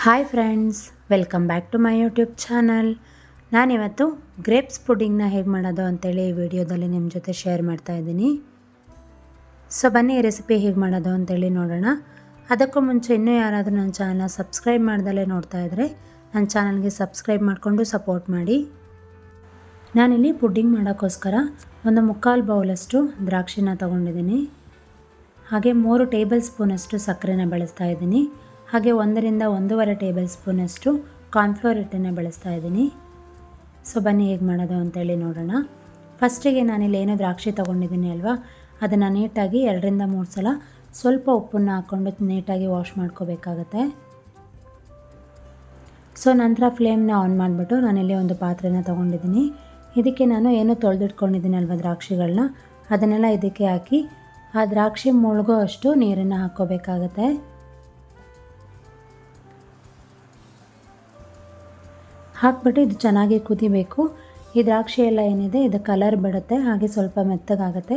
Hi friends, welcome back to my YouTube channel. ನಾನಿವತ್ತು grapes ಪುಡ್ಡಿಂಗ್ನ ಹೇಗೆ ಮಾಡೋದು ಅಂತೇಳಿ ಈ ವಿಡಿಯೋದಲ್ಲಿ ನಿಮ್ಮ ಜೊತೆ ಶೇರ್ ಮಾಡ್ತಾ ಇದ್ದೀನಿ. ಸೊ ಬನ್ನಿ ಈ ರೆಸಿಪಿ ಹೇಗೆ ಮಾಡೋದು ಅಂತೇಳಿ ನೋಡೋಣ. ಅದಕ್ಕೂ ಮುಂಚೆ ಇನ್ನೂ ಯಾರಾದರೂ ನನ್ನ ಚಾನಲ್ನ ಸಬ್ಸ್ಕ್ರೈಬ್ ಮಾಡ್ದಲೇ ನೋಡ್ತಾ ಇದ್ದರೆ ನನ್ನ ಚಾನಲ್ಗೆ ಸಬ್ಸ್ಕ್ರೈಬ್ ಮಾಡಿಕೊಂಡು ಸಪೋರ್ಟ್ ಮಾಡಿ. ನಾನಿಲ್ಲಿ ಪುಡ್ಡಿಂಗ್ ಮಾಡೋಕ್ಕೋಸ್ಕರ ಒಂದು 3/4 ಬೌಲಷ್ಟು ದ್ರಾಕ್ಷಿನ ತೊಗೊಂಡಿದ್ದೀನಿ. ಹಾಗೆ 3 ಟೇಬಲ್ ಸ್ಪೂನಷ್ಟು ಸಕ್ಕರೆನ ಬಳಸ್ತಾ ಇದ್ದೀನಿ. ಹಾಗೆ 1 ರಿಂದ 1.5 ಟೇಬಲ್ ಸ್ಪೂನಷ್ಟು ಕಾರ್ನ್ಫ್ಲೋರ್ ಹಿಟ್ಟನ್ನು ಬಳಸ್ತಾ ಇದ್ದೀನಿ. ಸೊ ಬನ್ನಿ ಹೇಗೆ ಮಾಡೋದು ಅಂತೇಳಿ ನೋಡೋಣ. ಫಸ್ಟಿಗೆ ನಾನಿಲ್ಲಿ ಏನು ದ್ರಾಕ್ಷಿ ತೊಗೊಂಡಿದ್ದೀನಿ ಅಲ್ವಾ, ಅದನ್ನು ನೀಟಾಗಿ 2 ರಿಂದ 3 ಸಲ ಸ್ವಲ್ಪ ಉಪ್ಪನ್ನು ಹಾಕ್ಕೊಂಡು ನೀಟಾಗಿ ವಾಶ್ ಮಾಡ್ಕೋಬೇಕಾಗತ್ತೆ. ಸೊ ನಂತರ ಫ್ಲೇಮ್ನ ಆನ್ ಮಾಡಿಬಿಟ್ಟು ನಾನಿಲ್ಲಿ ಒಂದು ಪಾತ್ರೆನ ತೊಗೊಂಡಿದ್ದೀನಿ. ಇದಕ್ಕೆ ನಾನು ಏನು ತೊಳೆದಿಟ್ಕೊಂಡಿದ್ದೀನಿ ಅಲ್ವಾ ದ್ರಾಕ್ಷಿಗಳನ್ನ, ಅದನ್ನೆಲ್ಲ ಇದಕ್ಕೆ ಹಾಕಿ ಆ ದ್ರಾಕ್ಷಿ ಮುಳುಗೋ ಅಷ್ಟು ನೀರನ್ನು ಹಾಕ್ಕೋಬೇಕಾಗತ್ತೆ. ಹಾಕ್ಬಿಟ್ಟು ಇದು ಚೆನ್ನಾಗಿ ಕುದಿಬೇಕು. ಈ ದ್ರಾಕ್ಷಿ ಎಲ್ಲ ಏನಿದೆ ಇದು ಕಲರ್ ಬಿಡುತ್ತೆ, ಹಾಗೆ ಸ್ವಲ್ಪ ಮೆತ್ತಗಾಗುತ್ತೆ.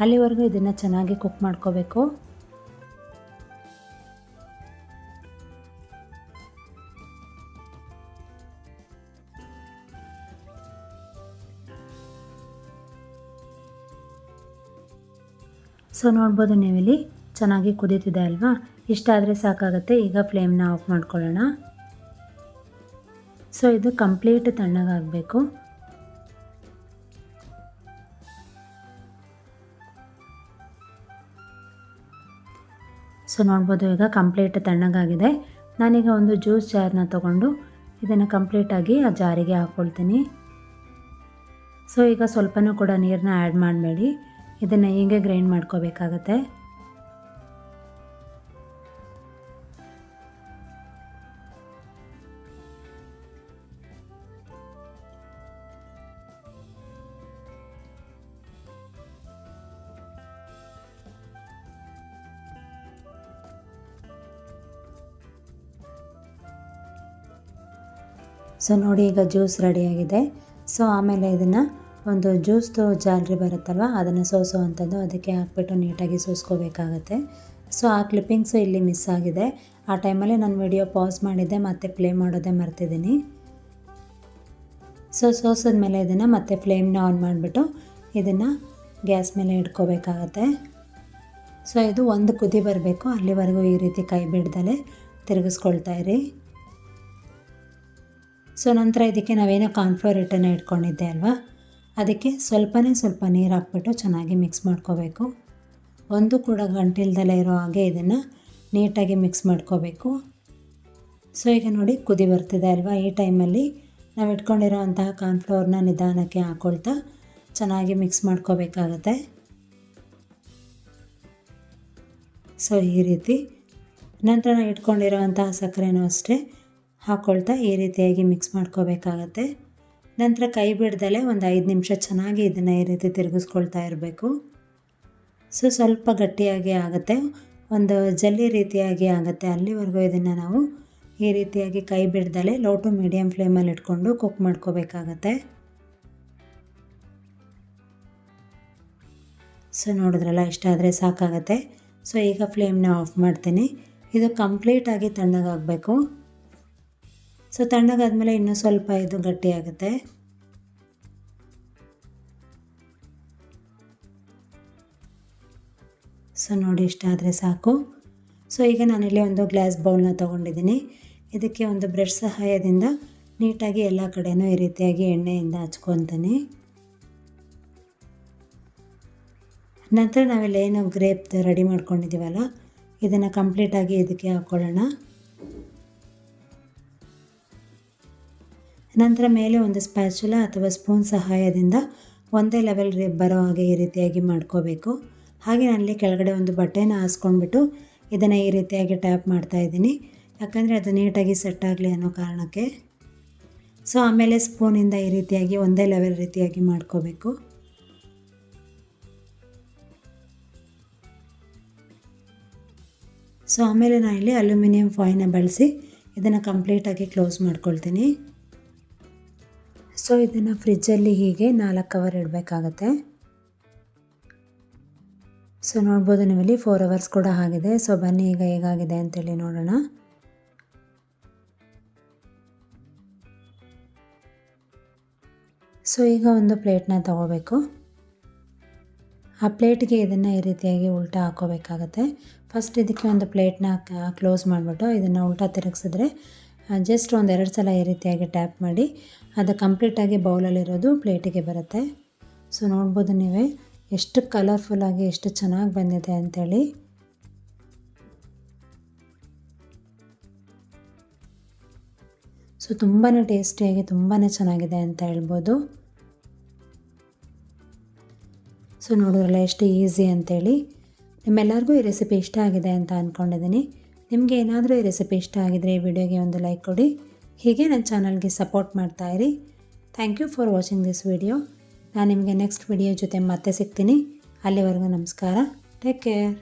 ಅಲ್ಲಿವರೆಗೂ ಇದನ್ನು ಚೆನ್ನಾಗಿ ಕುಕ್ ಮಾಡ್ಕೋಬೇಕು. ಸೊ ನೋಡ್ಬೋದು ನೀವಿಲ್ಲಿ ಚೆನ್ನಾಗಿ ಕುದೀತಿದೆ ಅಲ್ವಾ, ಇಷ್ಟಾದರೆ ಸಾಕಾಗುತ್ತೆ. ಈಗ ಫ್ಲೇಮ್ನ ಆಫ್ ಮಾಡ್ಕೊಳ್ಳೋಣ. ಸೊ ಇದು ಕಂಪ್ಲೀಟ್ ತಣ್ಣಗಾಗಬೇಕು. ಸೊ ನೋಡ್ಬೋದು ಈಗ ಕಂಪ್ಲೀಟ್ ತಣ್ಣಗಾಗಿದೆ. ನಾನೀಗ ಒಂದು ಜ್ಯೂಸ್ ಜಾರ್ನ ತೊಗೊಂಡು ಇದನ್ನು ಕಂಪ್ಲೀಟಾಗಿ ಆ ಜಾರಿಗೆ ಹಾಕ್ಕೊಳ್ತೀನಿ. ಸೊ ಈಗ ಸ್ವಲ್ಪನೂ ಕೂಡ ನೀರನ್ನ ಆ್ಯಡ್ ಮಾಡಬೇಡಿ, ಇದನ್ನು ಹೀಗೆ ಗ್ರೈಂಡ್ ಮಾಡ್ಕೋಬೇಕಾಗತ್ತೆ. ಸೊ ನೋಡಿ ಈಗ ಜ್ಯೂಸ್ ರೆಡಿಯಾಗಿದೆ. ಸೊ ಆಮೇಲೆ ಇದನ್ನು ಒಂದು ಜ್ಯೂಸ್ದು ಜಾಲರಿ ಬರುತ್ತಲ್ವ, ಅದನ್ನು ಸೋಸುವಂಥದ್ದು, ಅದಕ್ಕೆ ಹಾಕ್ಬಿಟ್ಟು ನೀಟಾಗಿ ಸೋಸ್ಕೋಬೇಕಾಗತ್ತೆ. ಸೊ ಆ ಕ್ಲಿಪ್ಪಿಂಗ್ಸು ಇಲ್ಲಿ ಮಿಸ್ ಆಗಿದೆ. ಆ ಟೈಮಲ್ಲಿ ನಾನು ವಿಡಿಯೋ ಪಾಸ್ ಮಾಡಿದ್ದೆ, ಮತ್ತೆ ಪ್ಲೇ ಮಾಡೋದೇ ಮರ್ತಿದ್ದೀನಿ. ಸೊ ಸೋಸಿದ್ಮೇಲೆ ಇದನ್ನು ಮತ್ತೆ ಫ್ಲೇಮ್ನ ಆನ್ ಮಾಡಿಬಿಟ್ಟು ಇದನ್ನು ಗ್ಯಾಸ್ ಮೇಲೆ ಇಟ್ಕೋಬೇಕಾಗತ್ತೆ. ಸೊ ಇದು ಒಂದು ಕುದಿ ಬರಬೇಕು, ಅಲ್ಲಿವರೆಗೂ ಈ ರೀತಿ ಕೈ ಬಿಡ್ದಲೇ ತಿರುಗಿಸ್ಕೊಳ್ತಾ ಇರಿ. ಸೊ ನಂತರ ಇದಕ್ಕೆ ನಾವೇನೋ ಕಾರ್ನ್ಫ್ಲೋರ್ ಹಿಟ್ಟನ್ನು ಇಟ್ಕೊಂಡಿದ್ದೆ ಅಲ್ವಾ, ಅದಕ್ಕೆ ಸ್ವಲ್ಪ ನೀರು ಹಾಕ್ಬಿಟ್ಟು ಚೆನ್ನಾಗಿ ಮಿಕ್ಸ್ ಮಾಡ್ಕೋಬೇಕು. ಒಂದು ಕೂಡ ಗಂಟಿಲ್ದಲೇ ಇರೋ ಹಾಗೆ ಇದನ್ನು ನೀಟಾಗಿ ಮಿಕ್ಸ್ ಮಾಡ್ಕೋಬೇಕು. ಸೊ ಈಗ ನೋಡಿ ಕುದಿ ಬರ್ತಿದೆ ಅಲ್ವಾ, ಈ ಟೈಮಲ್ಲಿ ನಾವು ಇಟ್ಕೊಂಡಿರೋ ಅಂತಹ ಕಾರ್ನ್ಫ್ಲೋರ್ನ ನಿಧಾನಕ್ಕೆ ಹಾಕ್ಕೊಳ್ತಾ ಚೆನ್ನಾಗಿ ಮಿಕ್ಸ್ ಮಾಡ್ಕೋಬೇಕಾಗತ್ತೆ. ಸೊ ಈ ರೀತಿ ನಂತರ ನಾವು ಇಟ್ಕೊಂಡಿರೋ ಅಂತಹ ಸಕ್ಕರೆನೂ ಅಷ್ಟೇ ಹಾಕ್ಕೊಳ್ತಾ ಈ ರೀತಿಯಾಗಿ ಮಿಕ್ಸ್ ಮಾಡ್ಕೋಬೇಕಾಗತ್ತೆ. ನಂತರ ಕೈ ಬಿಡ್ದಲೇ ಒಂದು 5 ನಿಮಿಷ ಚೆನ್ನಾಗಿ ಇದನ್ನು ಈ ರೀತಿ ತಿರುಗಿಸ್ಕೊಳ್ತಾ ಇರಬೇಕು. ಸೊ ಸ್ವಲ್ಪ ಗಟ್ಟಿಯಾಗಿ ಆಗುತ್ತೆ, ಒಂದು ಜಲ್ಲಿ ರೀತಿಯಾಗಿ ಆಗುತ್ತೆ. ಅಲ್ಲಿವರೆಗೂ ಇದನ್ನು ನಾವು ಈ ರೀತಿಯಾಗಿ ಕೈ ಬಿಡ್ದಲೇ ಲೋ ಟು ಮೀಡಿಯಮ್ ಫ್ಲೇಮಲ್ಲಿ ಇಟ್ಕೊಂಡು ಕುಕ್ ಮಾಡ್ಕೋಬೇಕಾಗತ್ತೆ. ಸೊ ನೋಡಿದ್ರಲ್ಲ, ಇಷ್ಟಾದರೆ ಸಾಕಾಗತ್ತೆ. ಸೊ ಈಗ ಫ್ಲೇಮ್ನ ಆಫ್ ಮಾಡ್ತೀನಿ. ಇದು ಕಂಪ್ಲೀಟಾಗಿ ತಣ್ಣಗಾಗಬೇಕು. ಸೊ ತಣ್ಣಗಾದ್ಮೇಲೆ ಇನ್ನೂ ಸ್ವಲ್ಪ ಇದು ಗಟ್ಟಿಯಾಗುತ್ತೆ. ಸೊ ನೋಡಿ, ಇಷ್ಟ ಆದರೆ ಸಾಕು. ಸೊ ಈಗ ನಾನಿಲ್ಲಿ ಒಂದು ಗ್ಲಾಸ್ ಬೌಲ್ನ ತೊಗೊಂಡಿದ್ದೀನಿ. ಇದಕ್ಕೆ ಒಂದು ಬ್ರಷ್ ಸಹಾಯದಿಂದ ನೀಟಾಗಿ ಎಲ್ಲ ಕಡೆಯೂ ಈ ರೀತಿಯಾಗಿ ಎಣ್ಣೆಯಿಂದ ಹಚ್ಕೊತೀನಿ. ನಂತರ ನಾವೆಲ್ಲ ಏನು ಗ್ರೇಪ್ ರೆಡಿ ಮಾಡ್ಕೊಂಡಿದ್ದೀವಲ್ಲ, ಇದನ್ನು ಕಂಪ್ಲೀಟಾಗಿ ಇದಕ್ಕೆ ಹಾಕ್ಕೊಳ್ಳೋಣ. ನಂತರ ಮೇಲೆ ಒಂದು ಸ್ಪ್ಯಾಚುಲಾ ಅಥವಾ ಸ್ಪೂನ್ ಸಹಾಯದಿಂದ ಒಂದೇ ಲೆವೆಲ್ ಬರೋ ಹಾಗೆ ಈ ರೀತಿಯಾಗಿ ಮಾಡ್ಕೋಬೇಕು. ಹಾಗೆ ನಾನಲ್ಲಿ ಕೆಳಗಡೆ ಒಂದು ಬಟ್ಟೆನ ಹಾಸ್ಕೊಂಡ್ಬಿಟ್ಟು ಇದನ್ನು ಈ ರೀತಿಯಾಗಿ ಟ್ಯಾಪ್ ಮಾಡ್ತಾಯಿದ್ದೀನಿ, ಯಾಕಂದರೆ ಅದು ನೀಟಾಗಿ ಸೆಟ್ ಆಗಲಿ ಅನ್ನೋ ಕಾರಣಕ್ಕೆ. ಸೊ ಆಮೇಲೆ ಸ್ಪೂನಿಂದ ಈ ರೀತಿಯಾಗಿ ಒಂದೇ ಲೆವೆಲ್ ರೀತಿಯಾಗಿ ಮಾಡ್ಕೋಬೇಕು. ಸೊ ಆಮೇಲೆ ನಾನಿಲ್ಲಿ ಅಲ್ಯೂಮಿನಿಯಂ ಫಾಯಿಲ್ನ ಬಳಸಿ ಇದನ್ನು ಕಂಪ್ಲೀಟಾಗಿ ಕ್ಲೋಸ್ ಮಾಡ್ಕೊಳ್ತೀನಿ. ಸೊ ಇದನ್ನು ಫ್ರಿಜ್ಜಲ್ಲಿ ಹೀಗೆ 4 ಅವರ್ ಇಡಬೇಕಾಗತ್ತೆ. ಸೊ ನೋಡ್ಬೋದು ನೀವಿಲ್ಲಿ 4 ಅವರ್ಸ್ ಕೂಡ ಆಗಿದೆ. ಸೊ ಬನ್ನಿ ಈಗ ಹೇಗಾಗಿದೆ ಅಂತೇಳಿ ನೋಡೋಣ. ಸೊ ಈಗ ಒಂದು ಪ್ಲೇಟ್ನ ತೊಗೋಬೇಕು. ಆ ಪ್ಲೇಟ್ಗೆ ಇದನ್ನು ಈ ರೀತಿಯಾಗಿ ಉಲ್ಟಾ ಹಾಕೋಬೇಕಾಗತ್ತೆ. ಫಸ್ಟ್ ಇದಕ್ಕೆ ಒಂದು ಪ್ಲೇಟ್ನ ಕ್ಲೋಸ್ ಮಾಡಿಬಿಟ್ಟು ಇದನ್ನು ಉಲ್ಟಾ ತಿರುಗಿಸಿದ್ರೆ ಜಸ್ಟ್ ಒಂದು 2 ಸಲ ಈ ರೀತಿಯಾಗಿ ಟ್ಯಾಪ್ ಮಾಡಿ ಅದು ಕಂಪ್ಲೀಟಾಗಿ ಬೌಲಲ್ಲಿರೋದು ಪ್ಲೇಟಿಗೆ ಬರುತ್ತೆ. ಸೊ ನೋಡ್ಬೋದು ನೀವೇ ಎಷ್ಟು ಕಲರ್ಫುಲ್ಲಾಗಿ ಎಷ್ಟು ಚೆನ್ನಾಗಿ ಬಂದಿದೆ ಅಂಥೇಳಿ. ಸೊ ತುಂಬಾ ಟೇಸ್ಟಿಯಾಗಿ ತುಂಬಾ ಚೆನ್ನಾಗಿದೆ ಅಂತ ಹೇಳ್ಬೋದು. ಸೊ ನೋಡಿದ್ರಲ್ಲ ಎಷ್ಟು ಈಸಿ ಅಂಥೇಳಿ. ನಿಮ್ಮೆಲ್ಲರಿಗೂ ಈ ರೆಸಿಪಿ ಇಷ್ಟ ಆಗಿದೆ ಅಂತ ಅಂದ್ಕೊಂಡಿದ್ದೀನಿ. ನಿಮಗೆ ಏನಾದರೂ ಈ ರೆಸಿಪಿ ಇಷ್ಟ ಆಗಿದರೆ ಈ ವಿಡಿಯೋಗೆ ಒಂದು ಲೈಕ್ ಕೊಡಿ. ಹೀಗೆ ನನ್ನ ಚಾನಲ್ಗೆ ಸಪೋರ್ಟ್ ಮಾಡ್ತಾಯಿರಿ. Thank you for watching this video. ನಾನು ನಿಮಗೆ ನೆಕ್ಸ್ಟ್ ವಿಡಿಯೋ ಜೊತೆ ಮತ್ತೆ ಸಿಗ್ತೀನಿ. ಅಲ್ಲಿವರೆಗೂ ನಮಸ್ಕಾರ. Take care.